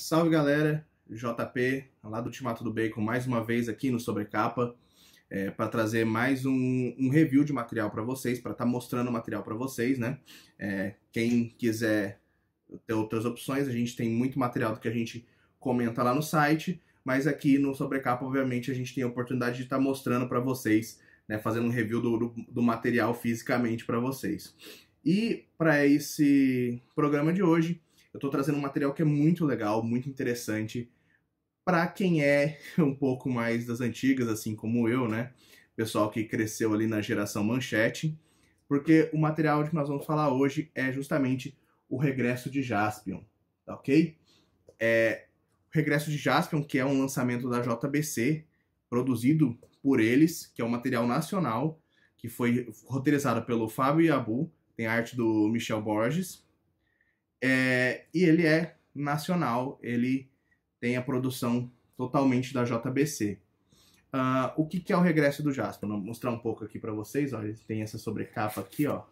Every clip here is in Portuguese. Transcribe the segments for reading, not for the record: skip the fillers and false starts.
Salve galera, JP, lá do Ultimato do Bacon, mais uma vez aqui no Sobrecapa, para trazer mais um review de material para vocês, para estar mostrando o material para vocês, né? Quem quiser ter outras opções, a gente tem muito material do que a gente comenta lá no site, mas aqui no Sobrecapa, obviamente, a gente tem a oportunidade de estar mostrando para vocês, né? Fazendo um review do material fisicamente para vocês. E para esse programa de hoje, eu estou trazendo um material que é muito legal, muito interessante para quem é um pouco mais das antigas, assim como eu, né? Pessoal que cresceu ali na geração Manchete, porque o material que nós vamos falar hoje é justamente o Regresso de Jaspion, tá ok? O Regresso de Jaspion, que é um lançamento da JBC, produzido por eles, que é um material nacional, que foi roteirizado pelo Fábio Yabu, tem a arte do Michel Borges, e ele é nacional, ele tem a produção totalmente da JBC. O que é o Regresso do Jaspion? Vou mostrar um pouco aqui para vocês. Ó, ele tem essa sobrecapa aqui, ó,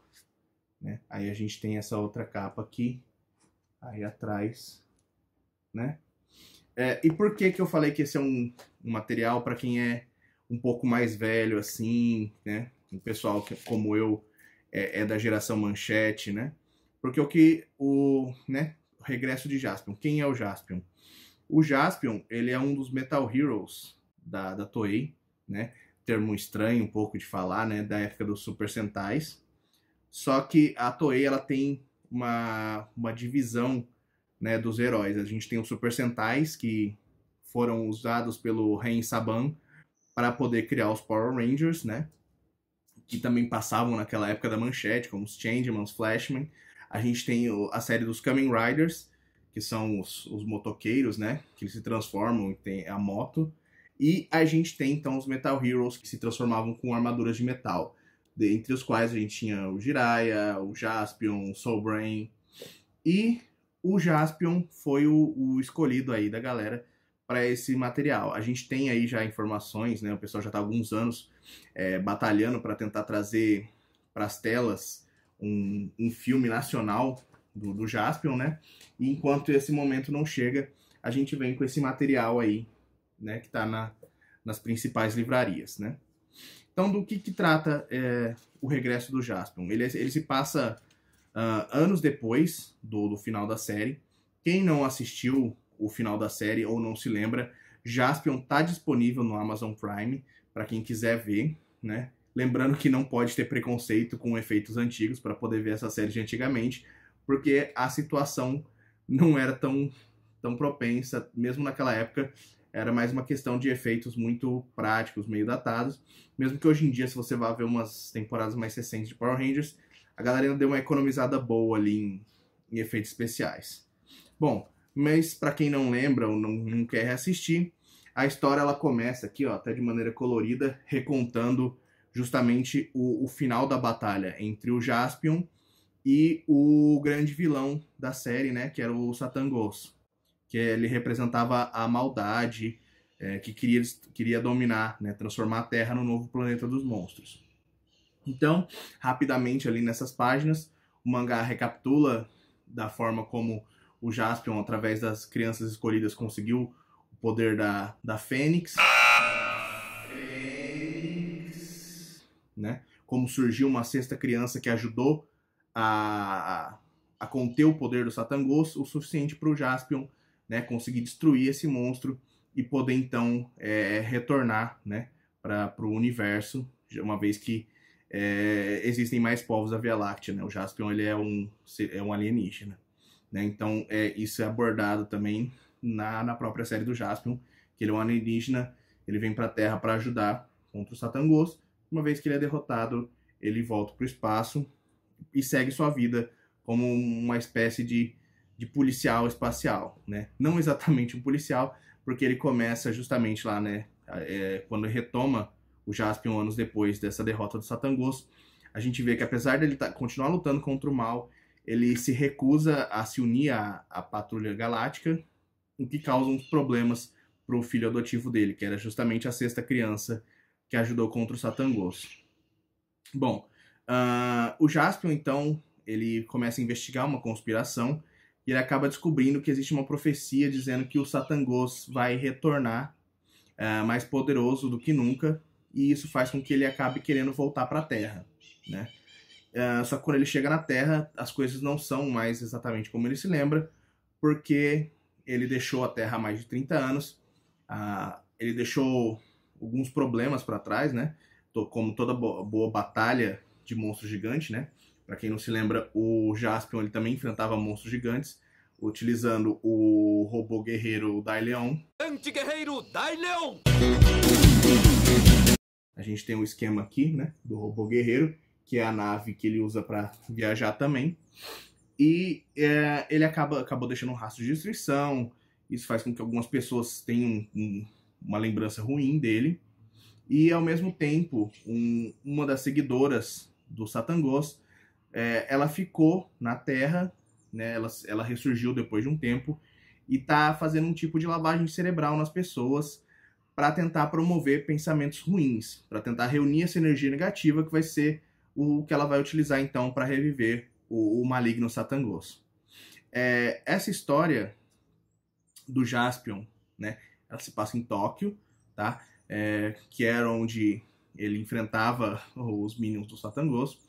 né? Aí a gente tem essa outra capa aqui, aí atrás, né? E por que eu falei que esse é um material para quem é um pouco mais velho, assim, né? O pessoal que, como eu, é da geração Manchete, né? Porque o Regresso de Jaspion. Quem é o Jaspion? O Jaspion, ele é um dos Metal Heroes da Toei, né? Termo estranho um pouco de falar, né? Da época dos Super Sentais. Só que a Toei, ela tem uma divisão, né, dos heróis. A gente tem os Super Sentais, que foram usados pelo Ren Saban para poder criar os Power Rangers, né? Que também passavam naquela época da Manchete, como os Changeman, os Flashman. A gente tem a série dos Kamen Riders, que são os motoqueiros, né? Que eles se transformam e tem a moto. E a gente tem, então, os Metal Heroes, que se transformavam com armaduras de metal. Entre os quais a gente tinha o Jiraiya, o Jaspion, o Soul Brain. E o Jaspion foi o escolhido aí da galera para esse material. A gente tem aí já informações, né? O pessoal já está há alguns anos batalhando para tentar trazer para as telas um filme nacional do Jaspion, né? E enquanto esse momento não chega, a gente vem com esse material aí, né? Que está nas principais livrarias, né? Então, do que trata o Regresso do Jaspion? Ele se passa anos depois do final da série. Quem não assistiu o final da série ou não se lembra, Jaspion está disponível no Amazon Prime para quem quiser ver, né? Lembrando que não pode ter preconceito com efeitos antigos para poder ver essa série de antigamente, porque a situação não era tão propensa, mesmo naquela época, era mais uma questão de efeitos muito práticos, meio datados, mesmo que hoje em dia, se você vai ver umas temporadas mais recentes de Power Rangers, a galera ainda deu uma economizada boa ali em efeitos especiais. Bom, mas para quem não lembra ou não quer reassistir, a história ela começa aqui, ó, até de maneira colorida, recontando justamente o final da batalha entre o Jaspion e o grande vilão da série, né, que era o Satangos, que ele representava a maldade, que queria dominar, né, transformar a Terra no novo planeta dos monstros. Então, rapidamente ali nessas páginas, o mangá recapitula da forma como o Jaspion, através das crianças escolhidas, conseguiu o poder da Fênix, né? Como surgiu uma sexta criança que ajudou a conter o poder do Satangos o suficiente para o Jaspion, né, conseguir destruir esse monstro e poder então retornar, né, para o universo, uma vez que existem mais povos da Via Láctea, né? O Jaspion ele é um alienígena, né? Então isso é abordado também na própria série do Jaspion, que ele é um alienígena, ele vem para a Terra para ajudar contra o Satangos. Uma vez que ele é derrotado, ele volta para o espaço e segue sua vida como uma espécie de policial espacial, né? Não exatamente um policial, porque ele começa justamente lá, né? Quando retoma o Jaspion anos depois dessa derrota do Satangos, a gente vê que apesar dele continuar lutando contra o mal, ele se recusa a se unir à Patrulha Galáctica, o que causa uns problemas para o filho adotivo dele, que era justamente a sexta criança que ajudou contra o Satangos. Bom, o Jaspion, então, ele começa a investigar uma conspiração e ele acaba descobrindo que existe uma profecia dizendo que o Satangos vai retornar mais poderoso do que nunca, e isso faz com que ele acabe querendo voltar para a Terra, né? Só que quando ele chega na Terra, as coisas não são mais exatamente como ele se lembra, porque ele deixou a Terra há mais de 30 anos, ele deixou alguns problemas para trás, né? Como toda boa batalha de monstro gigante, né? Para quem não se lembra, o Jaspion ele também enfrentava monstros gigantes, utilizando o robô guerreiro Daileon. Anti-guerreiro Daileon! A gente tem um esquema aqui, né, do robô guerreiro, que é a nave que ele usa para viajar também. E ele acabou deixando um rastro de destruição. Isso faz com que algumas pessoas tenham uma lembrança ruim dele. E, ao mesmo tempo, uma das seguidoras do Satangos, ela ficou na Terra, né, ela ressurgiu depois de um tempo, e está fazendo um tipo de lavagem cerebral nas pessoas para tentar promover pensamentos ruins, para tentar reunir essa energia negativa que vai ser o que ela vai utilizar, então, para reviver o maligno Satangos. Essa história do Jaspion, né, ela se passa em Tóquio, tá? Que era onde ele enfrentava os minions do Satangos,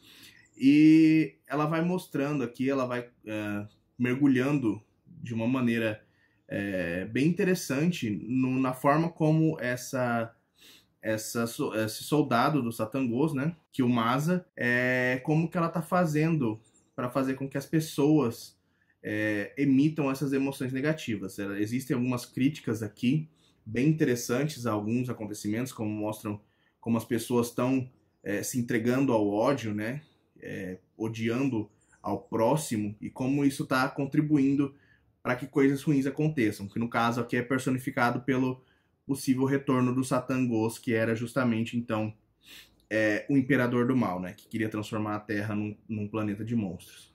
e ela vai mostrando aqui, ela vai mergulhando de uma maneira bem interessante na forma como esse soldado do Satangos, né, que o Masa, como que ela tá fazendo para fazer com que as pessoas emitam essas emoções negativas. Existem algumas críticas aqui bem interessantes a alguns acontecimentos, como mostram como as pessoas estão se entregando ao ódio, né, odiando ao próximo, e como isso está contribuindo para que coisas ruins aconteçam, que no caso aqui é personificado pelo possível retorno do Satangos, que era justamente, então, o imperador do mal, né, que queria transformar a Terra num planeta de monstros.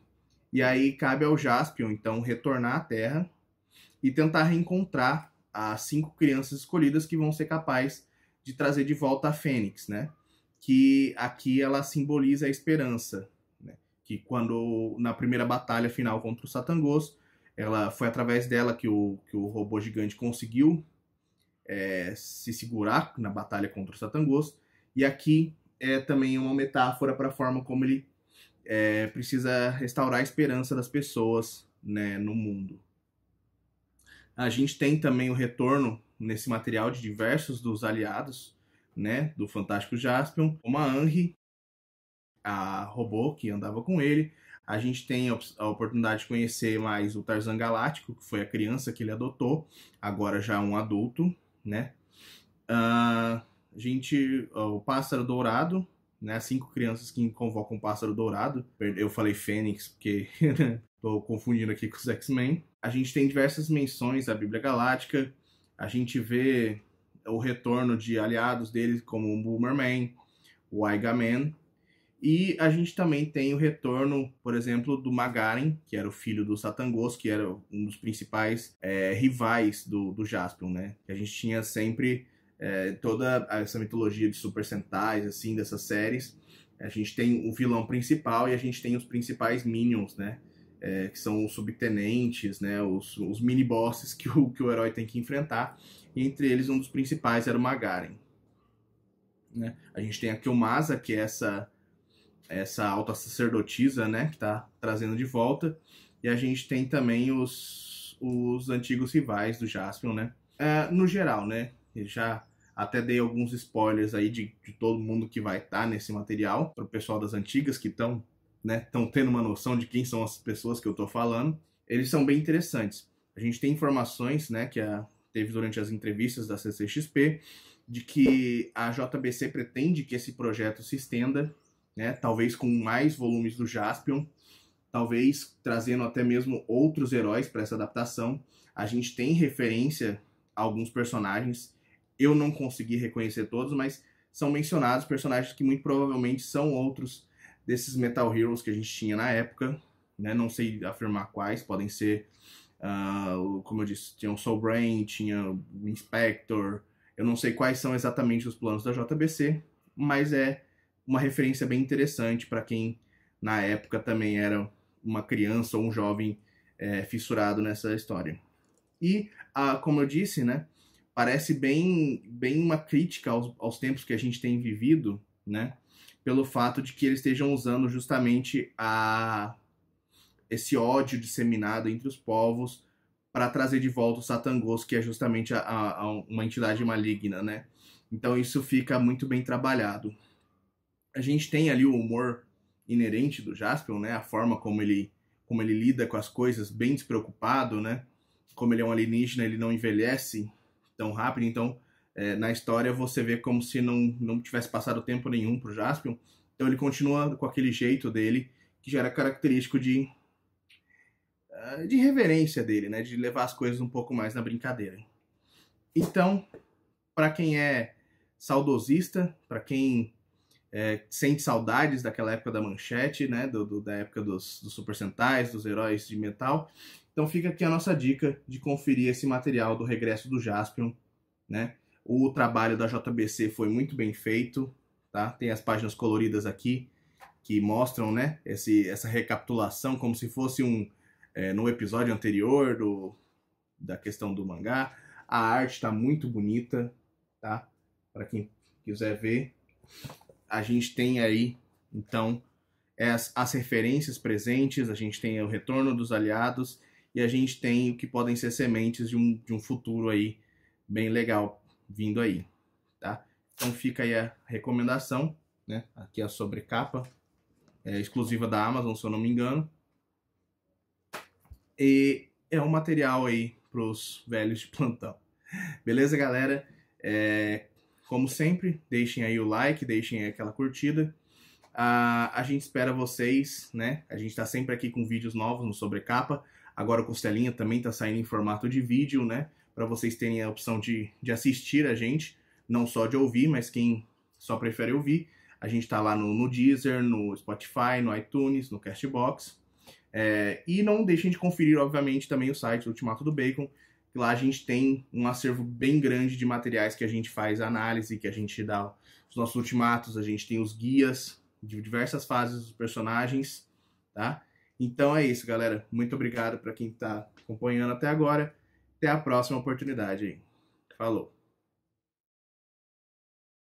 E aí cabe ao Jaspion, então, retornar à Terra e tentar reencontrar as 5 crianças escolhidas que vão ser capazes de trazer de volta a Fênix, né, que aqui ela simboliza a esperança, né, que quando, na primeira batalha final contra o Satangos, foi através dela que o robô gigante conseguiu se segurar na batalha contra o Satangos, e aqui é também uma metáfora para a forma como ele precisa restaurar a esperança das pessoas, né, no mundo. A gente tem também o retorno nesse material de diversos dos aliados, né, do Fantástico Jaspion, como a Anri, a robô que andava com ele. A gente tem a oportunidade de conhecer mais o Tarzan Galáctico, que foi a criança que ele adotou, agora já um adulto, né? O Pássaro Dourado, né? 5 crianças que convocam o Pássaro Dourado. Eu falei Fênix porque estou confundindo aqui com os X-Men. A gente tem diversas menções à Bíblia Galáctica. A gente vê o retorno de aliados deles, como o Boomerman, o Aigaman. E a gente também tem o retorno, por exemplo, do Magaren, que era o filho do Satangos, que era um dos principais rivais do Jaspion, né? Que a gente tinha sempre toda essa mitologia de Super Sentais, assim, dessas séries. A gente tem o vilão principal e a gente tem os principais minions, né? Que são os subtenentes, né? Os mini-bosses que o herói tem que enfrentar. E entre eles, um dos principais era o Magaren, né? A gente tem a Killmasa, que é essa alta sacerdotisa, né, que está trazendo de volta, e a gente tem também os antigos rivais do Jaspion, né, no geral, né, eu já até dei alguns spoilers aí de todo mundo que vai estar nesse material, para o pessoal das antigas que estão, né, tendo uma noção de quem são as pessoas que eu estou falando. Eles são bem interessantes. A gente tem informações, né, que teve durante as entrevistas da CCXP, de que a JBC pretende que esse projeto se estenda, né, talvez com mais volumes do Jaspion, talvez trazendo até mesmo outros heróis para essa adaptação. A gente tem referência a alguns personagens, eu não consegui reconhecer todos, mas são mencionados personagens que muito provavelmente são outros desses Metal Heroes que a gente tinha na época, né? Não sei afirmar quais, podem ser, como eu disse, tinha o Soul Brain, tinha o Inspector, eu não sei quais são exatamente os planos da JBC, mas é uma referência bem interessante para quem na época também era uma criança ou um jovem fissurado nessa história. E, como eu disse, né, parece bem uma crítica aos tempos que a gente tem vivido, né, pelo fato de que eles estejam usando justamente esse ódio disseminado entre os povos para trazer de volta o Satangos, que é justamente uma entidade maligna, né? Então isso fica muito bem trabalhado. A gente tem ali o humor inerente do Jaspion, né? A forma como ele lida com as coisas, bem despreocupado, né? Como ele é um alienígena, ele não envelhece tão rápido. Então, na história você vê como se não tivesse passado tempo nenhum pro Jaspion. Então ele continua com aquele jeito dele, que já era característico de reverência dele, né? De levar as coisas um pouco mais na brincadeira. Então, para quem é saudosista, para quem sente saudades daquela época da Manchete, né? Da época dos Super Sentais, dos heróis de metal, então fica aqui a nossa dica de conferir esse material do Regresso do Jaspion, né? O trabalho da JBC foi muito bem feito, tá? Tem as páginas coloridas aqui que mostram, né? Essa recapitulação como se fosse no episódio anterior da questão do mangá. A arte está muito bonita, tá? Para quem quiser ver. A gente tem aí, então, as referências presentes, a gente tem o retorno dos aliados e a gente tem o que podem ser sementes de um futuro aí bem legal vindo aí, tá? Então fica aí a recomendação, né? Aqui a sobrecapa, exclusiva da Amazon, se eu não me engano. E é um material aí pros velhos de plantão. Beleza, galera? Como sempre, deixem aí o like, deixem aí aquela curtida. A gente espera vocês, né? A gente tá sempre aqui com vídeos novos no Sobrecapa. Agora o Costelinha também tá saindo em formato de vídeo, né? Para vocês terem a opção de assistir a gente, não só de ouvir, mas quem só prefere ouvir. A gente tá lá no Deezer, no Spotify, no iTunes, no Castbox. E não deixem de conferir, obviamente, também o site Ultimato do Bacon. Lá a gente tem um acervo bem grande de materiais que a gente faz análise, que a gente dá os nossos ultimatos, a gente tem os guias de diversas fases dos personagens, tá? Então é isso, galera. Muito obrigado para quem está acompanhando até agora. Até a próxima oportunidade aí. Falou!